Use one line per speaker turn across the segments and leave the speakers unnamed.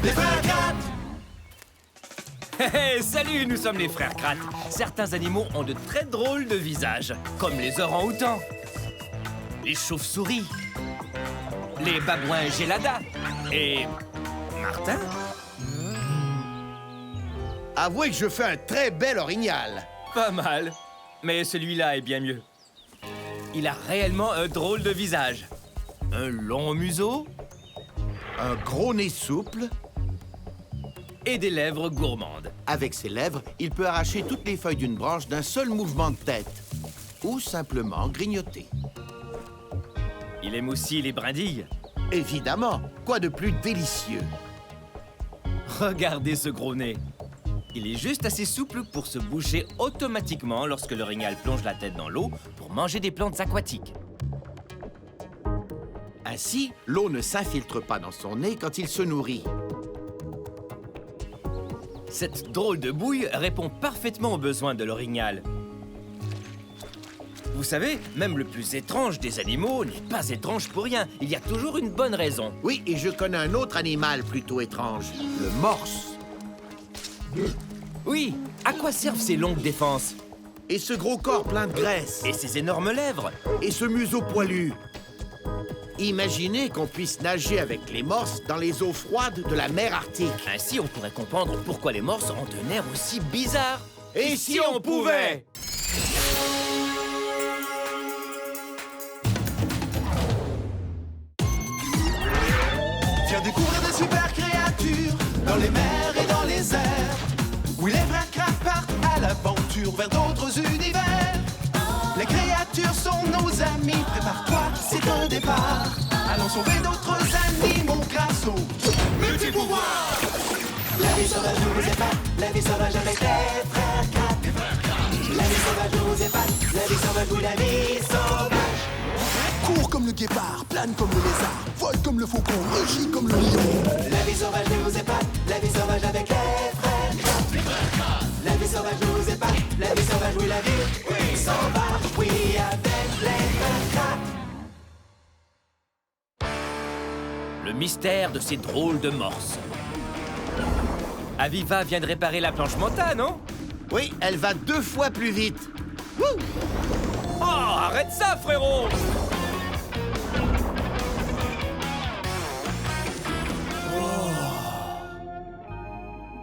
Les frères Kratt.
Hey, salut, nous sommes les frères Kratt. Certains animaux ont de très drôles de visages, comme les orang-outans, les chauves-souris, les babouins gélada et... Martin?
Avouez que je fais un très bel orignal.
Pas mal, mais celui-là est bien mieux. Il a réellement un drôle de visage. Un long museau
Un gros nez souple.
et des lèvres gourmandes.
Avec ses lèvres, il peut arracher toutes les feuilles d'une branche d'un seul mouvement de tête. Ou simplement grignoter.
Il aime aussi les brindilles.
Évidemment, quoi de plus délicieux?
Regardez ce gros nez. Il est juste assez souple pour se boucher automatiquement lorsque l'orignal plonge la tête dans l'eau pour manger des plantes aquatiques.
Ainsi, l'eau ne s'infiltre pas dans son nez quand il se nourrit.
Cette drôle de bouille répond parfaitement aux besoins de l'orignal. Vous savez, même le plus étrange des animaux n'est pas étrange pour rien. Il y a toujours une bonne raison.
Oui, et je connais un autre animal plutôt étrange, le morse.
Oui, à quoi servent ces longues défenses?
Et ce gros corps plein de graisse.
Et ces énormes lèvres?
Et ce museau poilu. Imaginez qu'on puisse nager avec les morses dans les eaux froides de la mer Arctique.
Ainsi, on pourrait comprendre pourquoi les morses ont un air aussi bizarre.
Et si on pouvait?
Viens découvrir de super créatures dans les mers et dans les airs. Oui, les frères Kratt partent à l'aventure vers d'autres univers. Les créatures sont nos amis, prépare-toi, c'est un départ. Allons sauver d'autres animaux grâce au multi-pouvoir. La vie sauvage nous épate, la vie sauvage avec les frères Kratt. La vie sauvage nous épate, la vie sauvage, oui, la vie sauvage.
Cours comme le guépard, plane comme le lézard, vole comme le faucon, rugit comme le lion.
La vie sauvage nous épate, la vie sauvage avec les frères Kratt. La vie sauvage nous épate, la vie sauvage, oui, la vie sauvage, oui, avec les frères Kratt.
Le mystère de ces drôles de morses. Aviva vient de réparer la planche Manta, non?
Oui, elle va 2 fois plus vite. Wouh!
Oh, arrête ça, frérot!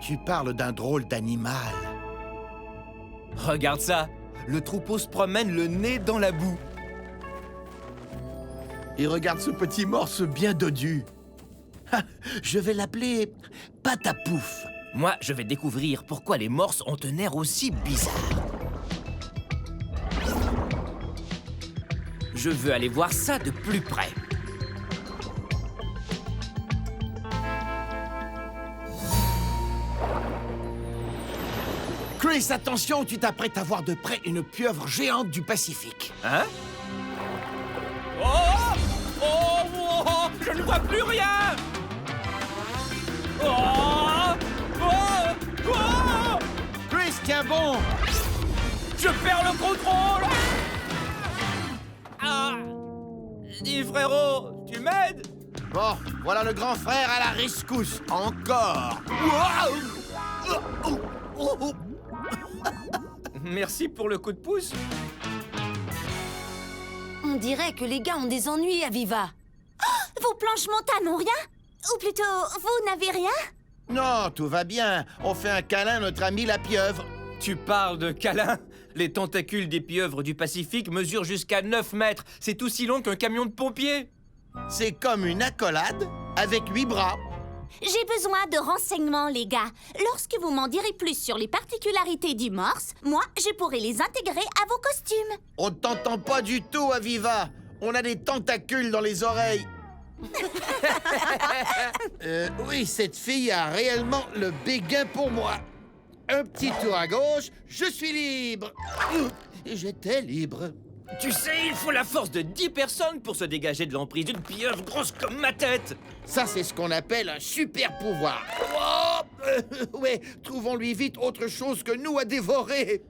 Tu parles d'un drôle d'animal.
Regarde ça, le troupeau se promène le nez dans la boue.
Et regarde ce petit morse bien dodu. Ha, je vais l'appeler Patapouf.
Moi, je vais découvrir pourquoi les morses ont un air aussi bizarre. Je veux aller voir ça de plus près.
Chris, attention, tu t'apprêtes à voir de près une pieuvre géante du Pacifique.
Hein? Oh! Oh! Oh! Je ne vois plus rien! Oh! Oh! Oh!
Chris, tiens bon!
Je perds le contrôle! Ah! Dis, frérot, tu m'aides?
Bon, voilà le grand frère à la rescousse. Encore!
Merci pour le coup de pouce.
On dirait que les gars ont des ennuis à Viva. Oh, vos planches Manta n'ont rien? Ou plutôt, vous n'avez rien?
Non, tout va bien. On fait un câlin à notre ami la pieuvre.
Tu parles de câlin? Les tentacules des pieuvres du Pacifique mesurent jusqu'à 9 mètres. C'est aussi long qu'un camion de pompiers.
C'est comme une accolade avec 8 bras.
J'ai besoin de renseignements, les gars. Lorsque vous m'en direz plus sur les particularités du morse, moi, je pourrai les intégrer à vos costumes.
On ne t'entend pas du tout, Aviva. On a des tentacules dans les oreilles. Oui, cette fille a réellement le béguin pour moi. Un petit tour à gauche, je suis libre. J'étais libre.
Tu sais, il faut la force de 10 personnes pour se dégager de l'emprise d'une pieuvre grosse comme ma tête.
Ça, c'est ce qu'on appelle un super pouvoir. Oh, ouais, trouvons-lui vite autre chose que nous à dévorer.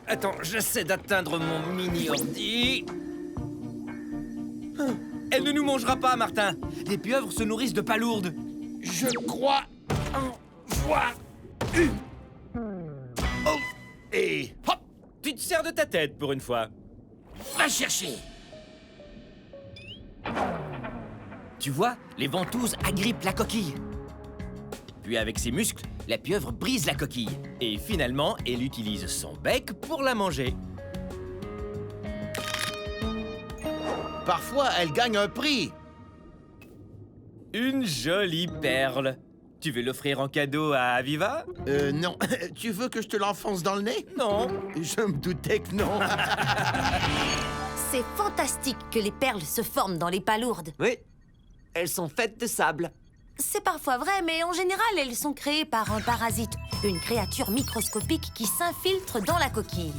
Attends, j'essaie d'atteindre mon mini-ordi. Elle ne nous mangera pas, Martin. Les pieuvres se nourrissent de palourdes.
Je crois en voir une. Oh, et hop,
Tu te sers de ta tête pour une fois.
va chercher.
Tu vois, les ventouses agrippent la coquille. Puis avec ses muscles, la pieuvre brise la coquille. Et finalement, elle utilise son bec pour la manger.
Parfois, elle gagne un prix.
Une jolie perle. Tu veux l'offrir en cadeau à Aviva?
Non. Tu veux que je te l'enfonce dans le nez?
Non.
Je me doutais que non.
C'est fantastique que les perles se forment dans les palourdes.
Oui, elles sont faites de sable.
C'est parfois vrai, mais en général, elles sont créées par un parasite, une créature microscopique qui s'infiltre dans la coquille.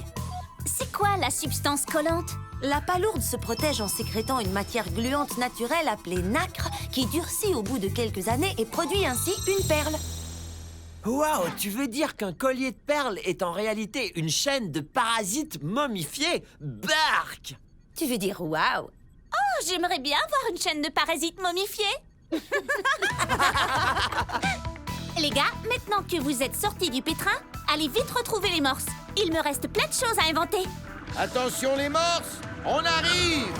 C'est quoi la substance collante?
La palourde se protège en sécrétant une matière gluante naturelle appelée nacre qui durcit au bout de quelques années et produit ainsi une perle.
Waouh, tu veux dire qu'un collier de perles est en réalité une chaîne de parasites momifiés? Bark!
Tu veux dire waouh?
Oh, j'aimerais bien voir une chaîne de parasites momifiés. Les gars, maintenant que vous êtes sortis du pétrin, allez vite retrouver les morses. Il me reste plein de choses à inventer.
Attention les morses, on arrive.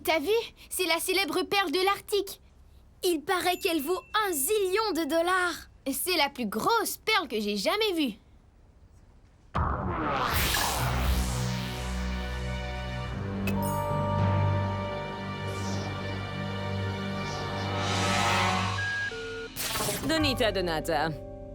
T'as vu? C'est la célèbre perle de l'Arctique. Il paraît qu'elle vaut 1 zillion de dollars. C'est la plus grosse perle que j'ai jamais vue.
Donata.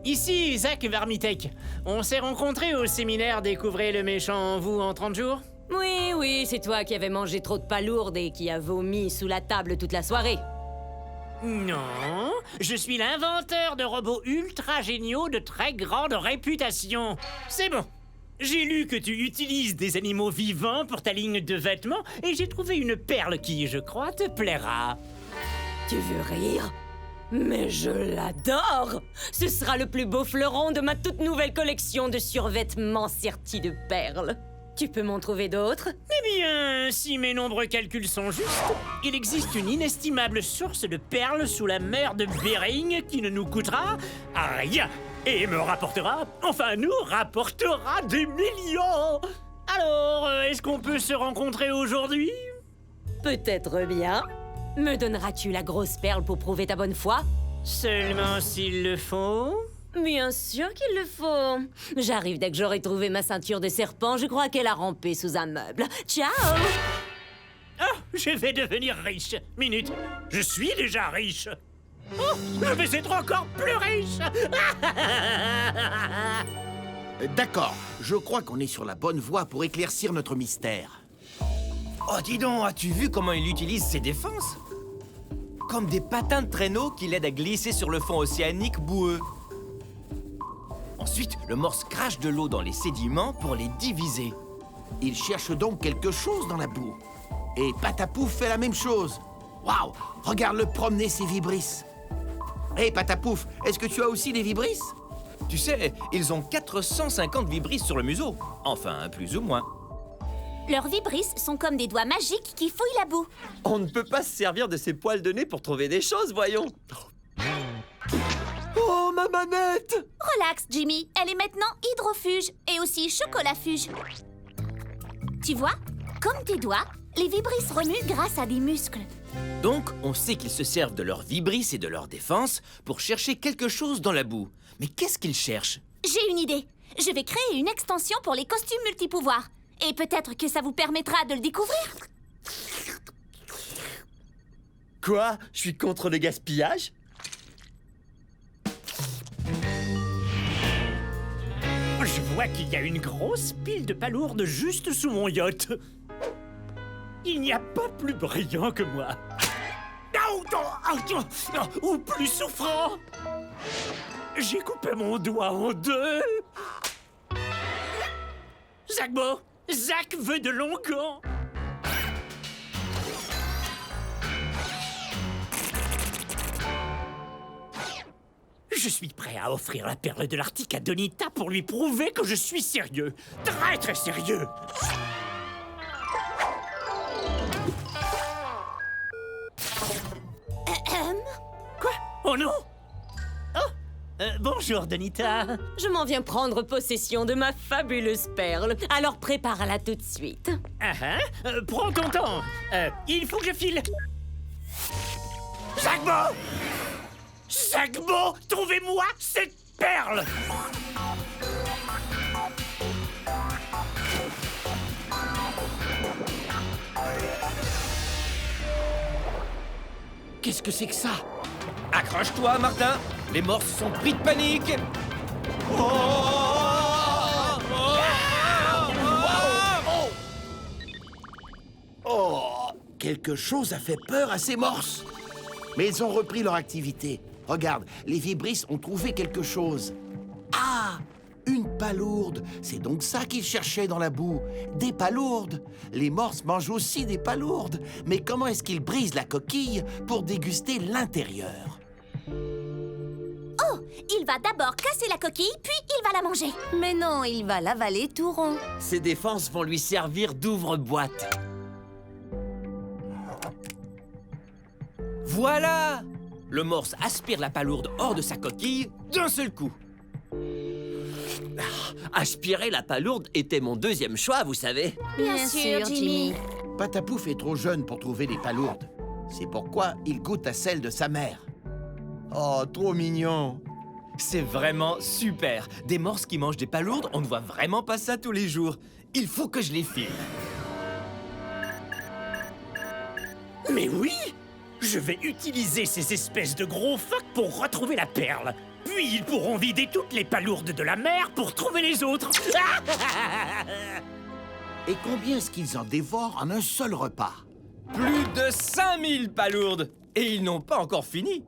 Ici, Zach Varmitek. On s'est rencontrés au séminaire Découvrez le méchant en vous en 30 jours.
Oui, c'est toi qui avais mangé trop de palourdes et qui a vomi sous la table toute la soirée.
Non, je suis l'inventeur de robots ultra géniaux de très grande réputation. C'est bon. J'ai lu que tu utilises des animaux vivants pour ta ligne de vêtements et j'ai trouvé une perle qui, je crois, te plaira.
Tu veux rire? Mais je l'adore! Ce sera le plus beau fleuron de ma toute nouvelle collection de survêtements sertis de perles. Tu peux m'en trouver d'autres?
Eh bien, si mes nombreux calculs sont justes, il existe une inestimable source de perles sous la mer de Bering qui ne nous coûtera rien et me rapportera, enfin nous rapportera des millions! Alors, est-ce qu'on peut se rencontrer aujourd'hui?
Peut-être bien. Me donneras-tu la grosse perle pour prouver ta bonne foi?
Seulement s'il le faut.
Bien sûr qu'il le faut. J'arrive dès que j'aurai trouvé ma ceinture de serpent. Je crois qu'elle a rampé sous un meuble. Ciao!
Ah, je vais devenir riche. Minute, je suis déjà riche. Oh, je vais être encore plus riche.
D'accord, je crois qu'on est sur la bonne voie pour éclaircir notre mystère.
Oh, dis donc, as-tu vu comment il utilise ses défenses? Comme des patins de traîneau qui l'aident à glisser sur le fond océanique boueux. Ensuite, le morse crache de l'eau dans les sédiments pour les diviser.
Il cherche donc quelque chose dans la boue. Et Patapouf fait la même chose. Waouh, regarde-le promener ses vibrisses. Hé, Patapouf, est-ce que tu as aussi des vibrisses?
Tu sais, ils ont 450 vibrisses sur le museau. Enfin, plus ou moins.
Leurs vibrisses sont comme des doigts magiques qui fouillent la boue.
On ne peut pas se servir de ses poils de nez pour trouver des choses, voyons. Oh, ma manette!
Relax, Jimmy. Elle est maintenant hydrofuge et aussi chocolafuge. Tu vois, comme tes doigts, les vibrisses remuent grâce à des muscles.
Donc, on sait qu'ils se servent de leurs vibrisses et de leur défense pour chercher quelque chose dans la boue. Mais qu'est-ce qu'ils cherchent?
J'ai une idée. Je vais créer une extension pour les costumes multipouvoirs. Et peut-être que ça vous permettra de le découvrir.
Quoi? Je suis contre le gaspillage?
Je vois qu'il y a une grosse pile de palourdes juste sous mon yacht. Il n'y a pas plus brillant que moi. Ou plus souffrant. J'ai coupé mon doigt en deux. Zach veut de longs gants. Je suis prêt à offrir la perle de l'Arctique à Donita pour lui prouver que je suis sérieux. Très, très sérieux. Oh non! Oh! Bonjour, Donita.
Je m'en viens prendre possession de ma fabuleuse perle. Alors prépare-la tout de suite.
Prends ton temps. Il faut que je file. Zagbo! Zagbo, trouvez-moi cette perle!
Qu'est-ce que c'est que ça?
Accroche-toi, Martin. Les morses sont pris de panique.
Oh, quelque chose a fait peur à ces morses. Mais ils ont repris leur activité. Regarde, les vibrisses ont trouvé quelque chose. Ah, une palourde. C'est donc ça qu'ils cherchaient dans la boue. Des palourdes. Les morses mangent aussi des palourdes. Mais comment est-ce qu'ils brisent la coquille pour déguster l'intérieur?
Oh, il va d'abord casser la coquille, puis il va la manger.
Mais non, il va l'avaler tout rond.
Ses défenses vont lui servir d'ouvre-boîte.
Voilà! Le morse aspire la palourde hors de sa coquille d'un seul coup.
Aspirer la palourde était mon deuxième choix, vous savez.
Bien sûr, Jimmy.
Patapouf est trop jeune pour trouver les palourdes. C'est pourquoi il goûte à celle de sa mère. Oh, trop mignon.
C'est vraiment super. Des morses qui mangent des palourdes, on ne voit vraiment pas ça tous les jours. Il faut que je les filme.
Mais oui! Je vais utiliser ces espèces de gros phoques pour retrouver la perle. Puis ils pourront vider toutes les palourdes de la mer pour trouver les autres.
Et combien est-ce qu'ils en dévorent en un seul repas?
Plus de 5000 palourdes. Et ils n'ont pas encore fini.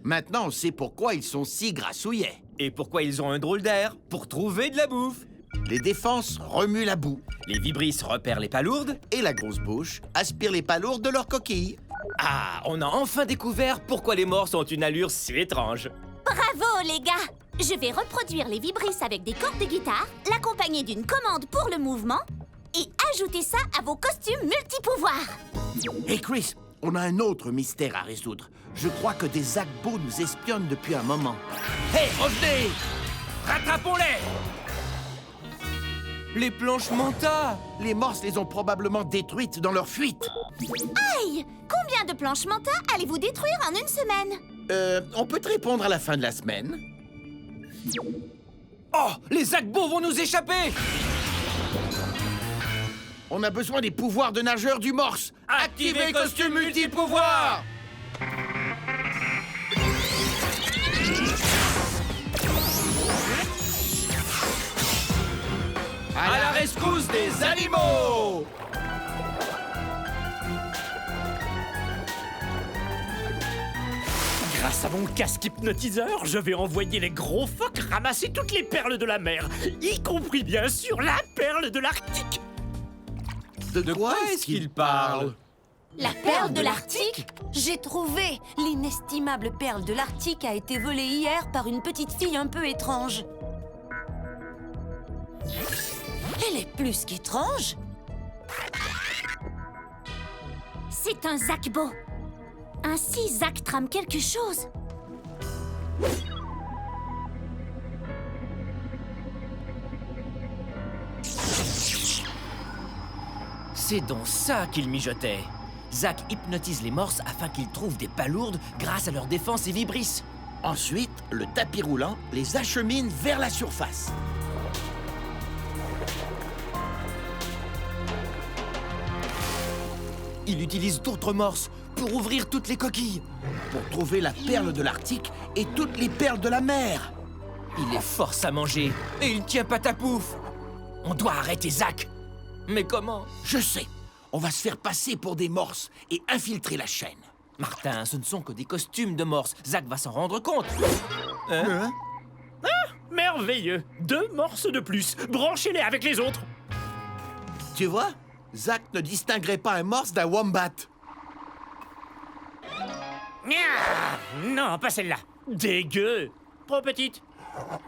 Maintenant, on sait pourquoi ils sont si grassouillets.
Et pourquoi ils ont un drôle d'air? Pour trouver de la bouffe.
Les défenses remuent la boue.
Les vibrisses repèrent les palourdes.
Et la grosse bouche aspire les palourdes de leur coquille.
Ah, on a enfin découvert pourquoi les morses ont une allure si étrange.
Bravo, les gars! Je vais reproduire les vibrisses avec des cordes de guitare, l'accompagner d'une commande pour le mouvement et ajouter ça à vos costumes multipouvoirs.
Hé Chris, on a un autre mystère à résoudre. Je crois que des Zagbo nous espionnent depuis un moment.
Hé, revenez! Rattrapons-les! Les planches Manta!
Les morses les ont probablement détruites dans leur fuite.
Aïe! Combien de planches Manta allez-vous détruire en une semaine?
On peut te répondre à la fin de la semaine.
Oh! Les Zagbo vont nous échapper!
On a besoin des pouvoirs de nageur du morse.
Activez costume multipouvoir! À la rescousse des animaux!
Grâce à mon casque hypnotiseur, je vais envoyer les gros phoques ramasser toutes les perles de la mer, y compris bien sûr la perle de l'Arctique.
De quoi est-ce qu'il parle?
La perle de l'Arctique?
J'ai trouvé! L'inestimable perle de l'Arctique a été volée hier par une petite fille un peu étrange. Elle est plus qu'étrange.
C'est un Zagbo. Ainsi, Zag trame quelque chose.
C'est donc ça qu'il mijotait. Zag hypnotise les morses afin qu'ils trouvent des palourdes grâce à leur défense et vibrisses.
Ensuite, le tapis roulant les achemine vers la surface.
Il utilise d'autres morses pour ouvrir toutes les coquilles.
Pour trouver la perle de l'Arctique et toutes les perles de la mer.
Il les force à manger et il tient Patapouf. On doit arrêter Zag. Mais comment?
Je sais. On va se faire passer pour des morses et infiltrer la chaîne.
Martin, ce ne sont que des costumes de morses. Zag va s'en rendre compte. Hein?
Merveilleux! 2 morses de plus. Branchez-les avec les autres.
Tu vois? Zag ne distinguerait pas un morse d'un wombat.
Non, pas celle-là. Dégueu. Trop petite.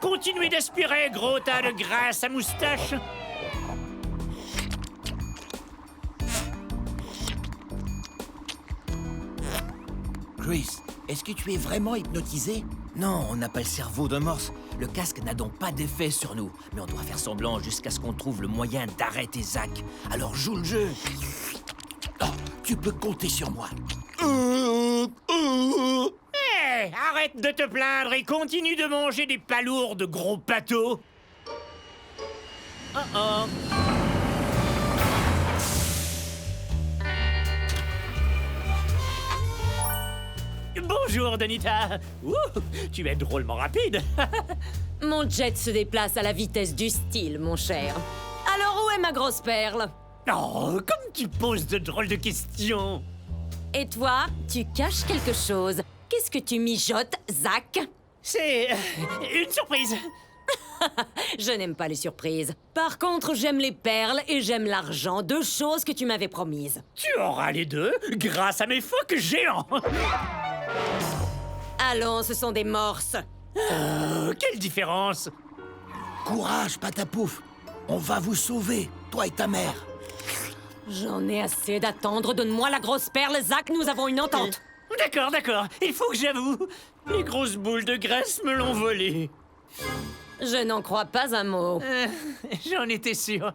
Continuez d'aspirer, gros tas de graisse à moustache.
Chris, est-ce que tu es vraiment hypnotisé?
Non, on n'a pas le cerveau d'un morse. Le casque n'a donc pas d'effet sur nous. Mais on doit faire semblant jusqu'à ce qu'on trouve le moyen d'arrêter Zack. Alors joue le jeu.
Oh, tu peux compter sur moi.
Hé, arrête de te plaindre et continue de manger des palourdes, gros pâteau. Oh. Bonjour, Donita. Ouh, tu es drôlement rapide.
Mon jet se déplace à la vitesse du style, mon cher. Alors où est ma grosse perle?
Oh, comme tu poses de drôles de questions.
Et toi, tu caches quelque chose. Qu'est-ce que tu mijotes, Zack?
C'est une surprise.
Je n'aime pas les surprises. Par contre, j'aime les perles et j'aime l'argent, 2 choses que tu m'avais promises.
Tu auras les deux grâce à mes phoques géants.
Allons, ce sont des morses.
Quelle différence?
Courage, Patapouf. On va vous sauver, toi et ta mère.
J'en ai assez d'attendre. Donne-moi la grosse perle, Zack, nous avons une entente.
D'accord. Il faut que j'avoue. Les grosses boules de graisse me l'ont volée.
Je n'en crois pas un mot.
J'en étais sûr.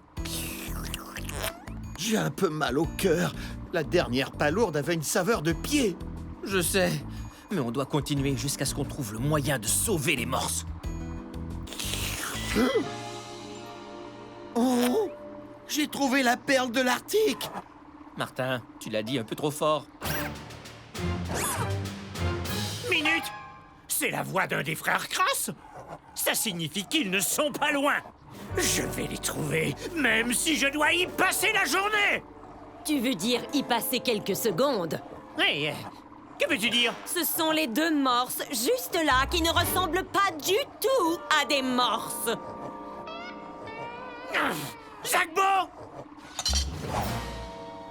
J'ai un peu mal au cœur. La dernière palourde avait une saveur de pied.
Je sais. Mais on doit continuer jusqu'à ce qu'on trouve le moyen de sauver les morses.
Oh! J'ai trouvé la perle de l'Arctique.
Martin, tu l'as dit un peu trop fort.
Minute! C'est la voix d'un des frères Crass? Ça signifie qu'ils ne sont pas loin. Je vais les trouver, même si je dois y passer la journée.
Tu veux dire y passer quelques secondes?
Oui, que veux-tu dire?
Ce sont les 2 morses, juste là, qui ne ressemblent pas du tout à des morses.
Zackbo!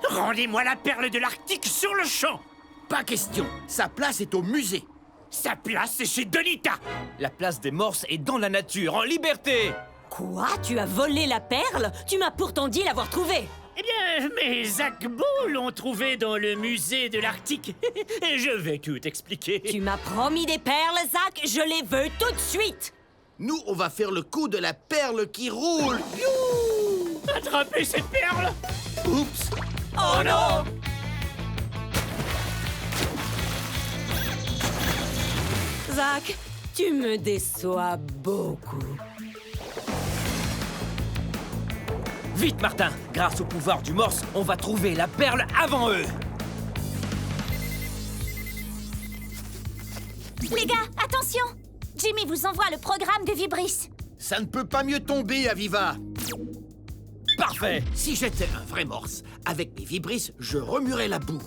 Rendez-moi la perle de l'Arctique sur le champ.
Pas question. Sa place est au musée.
Sa place est chez Donita.
La place des morses est dans la nature, en liberté.
Quoi? Tu as volé la perle? Tu m'as pourtant dit l'avoir trouvée.
Eh bien, mes Zackbo l'ont trouvée dans le musée de l'Arctique. Je vais tout expliquer.
Tu m'as promis des perles, Zack. Je les veux tout de suite.
Nous, on va faire le coup de la perle qui roule. Youhou!
Attrapez cette perle!
Oups!
Oh non!
Zack, tu me déçois beaucoup.
Vite, Martin. Grâce au pouvoir du morse, on va trouver la perle avant eux.
Les gars, attention! Jimmy vous envoie le programme de Vibris.
Ça ne peut pas mieux tomber, Aviva.
Parfait.
Si j'étais un vrai morse, avec mes vibris, je remuerais la boue.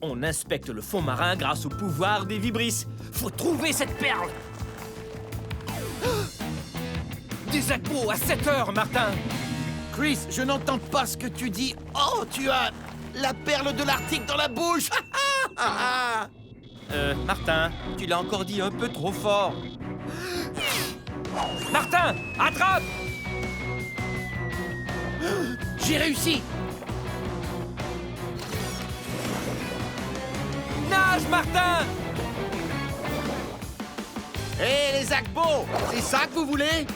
On inspecte le fond marin grâce au pouvoir des vibris. Faut trouver cette perle. Des Zackbo à 7 heures, Martin.
Chris, je n'entends pas ce que tu dis. Oh, tu as la perle de l'Arctique dans la bouche.
Martin, tu l'as encore dit un peu trop fort. Martin, attrape!
J'ai réussi.
Nage, Martin!
Hé, les Zackbo, c'est ça que vous voulez?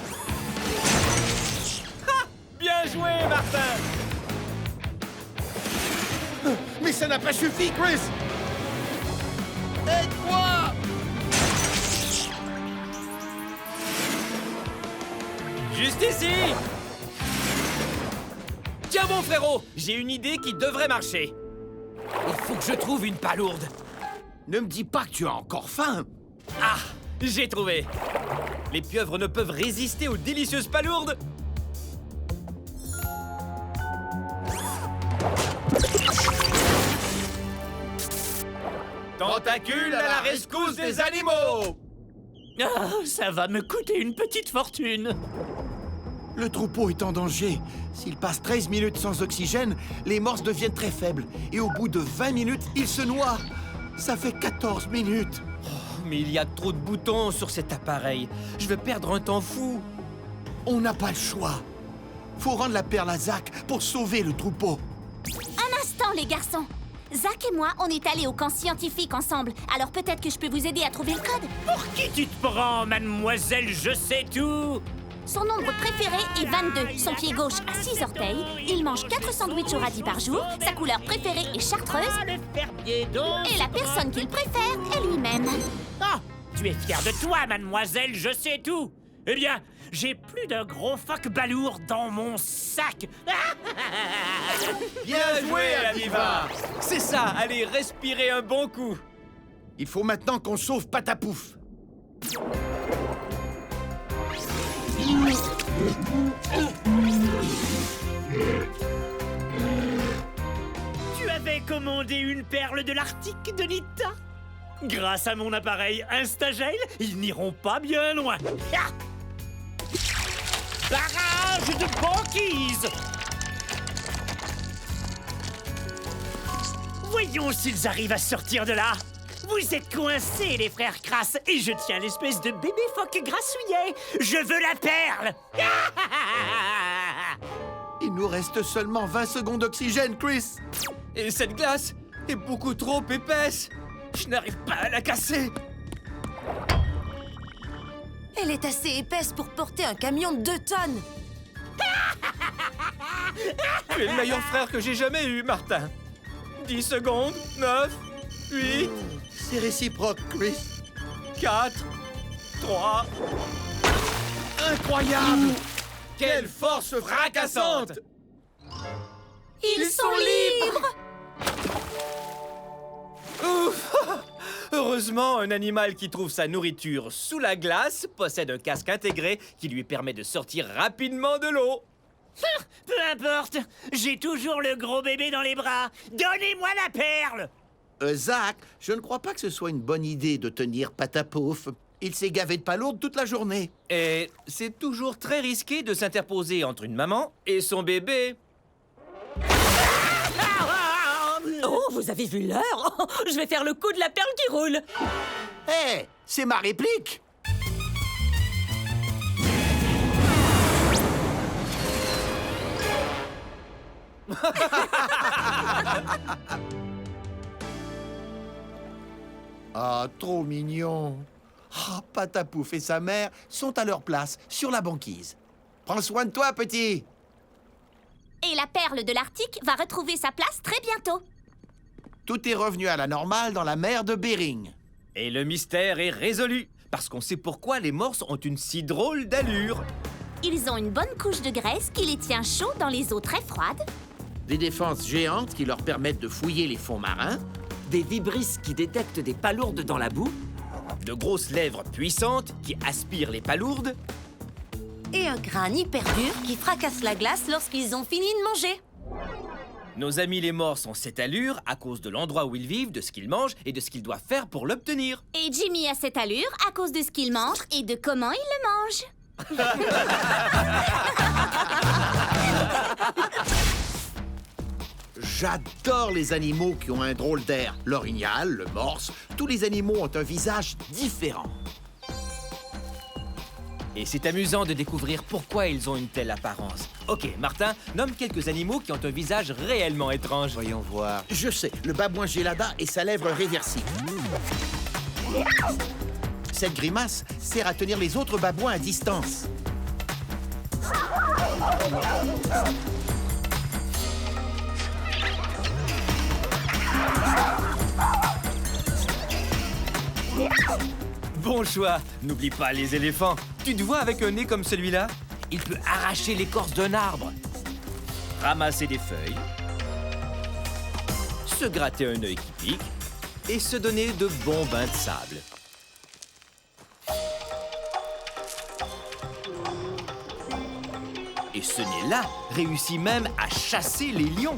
Bien joué, Martin!
Mais ça n'a pas suffi, Chris. Aide-moi!
Juste ici! Tiens bon, frérot, j'ai une idée qui devrait marcher. Il faut que je trouve une palourde.
Ne me dis pas que tu as encore faim.
Ah, j'ai trouvé. Les pieuvres ne peuvent résister aux délicieuses palourdes. Tentacule à la rescousse des animaux!
Ah, ça va me coûter une petite fortune.
Le troupeau est en danger. S'il passe 13 minutes sans oxygène, les morses deviennent très faibles. Et au bout de 20 minutes, ils se noient. Ça fait 14 minutes.
Mais il y a trop de boutons sur cet appareil. Je vais perdre un temps fou.
On n'a pas le choix. Faut rendre la perle à Zack pour sauver le troupeau.
Un instant, les garçons. Zach et moi, on est allés au camp scientifique ensemble. Alors peut-être que je peux vous aider à trouver le code.
Pour qui tu te prends, mademoiselle Je sais tout?
Son nombre préféré est 22. Son pied gauche a 6 orteils. Il mange 4 sandwichs au radis par jour. Sa couleur préférée est chartreuse.
Ah, le fermier donc.
Et la personne qu'il préfère est lui-même.
Ah, tu es fière de toi, mademoiselle Je sais tout. Eh bien, j'ai plus d'un gros phoque balourd dans mon sac.
Bien joué, Aviva! C'est ça, allez, respirez un bon coup.
Il faut maintenant qu'on sauve Patapouf.
Tu avais commandé une perle de l'Arctique, Donita? Grâce à mon appareil Instagel, ils n'iront pas bien loin. Ah! Barrage de banquise! Voyons s'ils arrivent à sortir de là. Vous êtes coincés, les frères Crass, et je tiens l'espèce de bébé phoque grassouillet. Je veux la perle!
Il nous reste seulement 20 secondes d'oxygène, Chris.
Et cette glace est beaucoup trop épaisse. Je n'arrive pas à la casser.
Elle est assez épaisse pour porter un camion de 2 tonnes.
Tu es le meilleur frère que j'ai jamais eu, Martin. 10 secondes, 9, 8,
C'est réciproque, Chris.
4, 3...
Incroyable!
Quelle force fracassante!
Ils sont libres!
Ouf! Heureusement, un animal qui trouve sa nourriture sous la glace possède un casque intégré qui lui permet de sortir rapidement de l'eau.
Peu importe, j'ai toujours le gros bébé dans les bras. Donnez-moi la perle!
Zach, je ne crois pas que ce soit une bonne idée de tenir Patapouf. Il s'est gavé de palourdes toute la journée.
Et c'est toujours très risqué de s'interposer entre une maman et son bébé.
Oh, vous avez vu l'heure? Oh, je vais faire le coup de la perle qui roule.
Hé, c'est ma réplique. Ah, trop mignon. Ah, Patapouf et sa mère sont à leur place, sur la banquise. Prends soin de toi, petit.
Et la perle de l'Arctique va retrouver sa place très bientôt.
Tout est revenu à la normale dans la mer de Bering.
Et le mystère est résolu, parce qu'on sait pourquoi les morses ont une si drôle d'allure.
Ils ont une bonne couche de graisse qui les tient chauds dans les eaux très froides.
Des défenses géantes qui leur permettent de fouiller les fonds marins.
Des vibrisses qui détectent des palourdes dans la boue.
De grosses lèvres puissantes qui aspirent les palourdes.
Et un crâne hyper dur qui fracasse la glace lorsqu'ils ont fini de manger.
Nos amis les morses ont cette allure à cause de l'endroit où ils vivent, de ce qu'ils mangent et de ce qu'ils doivent faire pour l'obtenir.
Et Jimmy a cette allure à cause de ce qu'il mange et de comment il le mange.
J'adore les animaux qui ont un drôle d'air. L'orignal, le morse, tous les animaux ont un visage différent.
Et c'est amusant de découvrir pourquoi ils ont une telle apparence. Ok, Martin, nomme quelques animaux qui ont un visage réellement étrange.
Voyons voir. Je sais, le babouin Gelada et sa lèvre réversible. Cette grimace sert à tenir les autres babouins à distance.
Bon choix. N'oublie pas les éléphants. Tu te vois avec un nez comme celui-là? Il peut arracher l'écorce d'un arbre, ramasser des feuilles, se gratter un œil qui pique et se donner de bons bains de sable. Et ce nez-là réussit même à chasser les lions.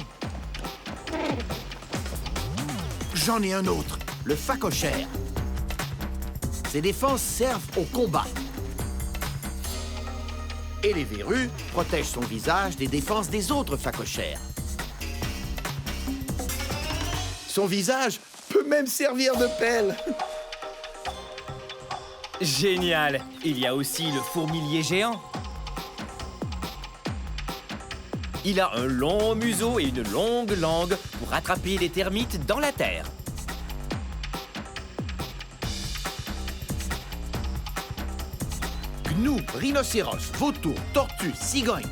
J'en ai un autre, le phacochère. Ses défenses servent au combat. Et les verrues protègent son visage des défenses des autres phacochères. Son visage peut même servir de pelle.
Génial! Il y a aussi le fourmilier géant. Il a un long museau et une longue langue pour attraper les termites dans la terre.
Gnou, rhinocéros, vautour, tortue, cigogne.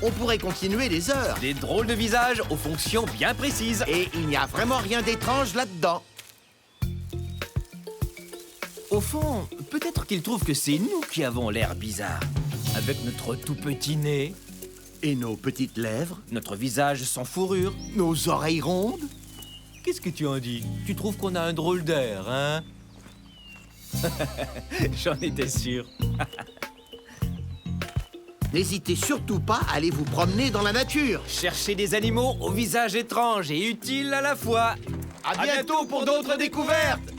On pourrait continuer des heures.
Des drôles de visages aux fonctions bien précises.
Et il n'y a vraiment rien d'étrange là-dedans.
Au fond, peut-être qu'il trouve que c'est nous qui avons l'air bizarre. Avec notre tout petit nez,
Et nos petites lèvres,
notre visage sans fourrure.
nos oreilles rondes.
Qu'est-ce que tu en dis? Tu trouves qu'on a un drôle d'air, hein? J'en étais sûr.
N'hésitez surtout pas à aller vous promener dans la nature.
Cherchez des animaux au visage étrange et utile à la fois.
À bientôt pour d'autres découvertes.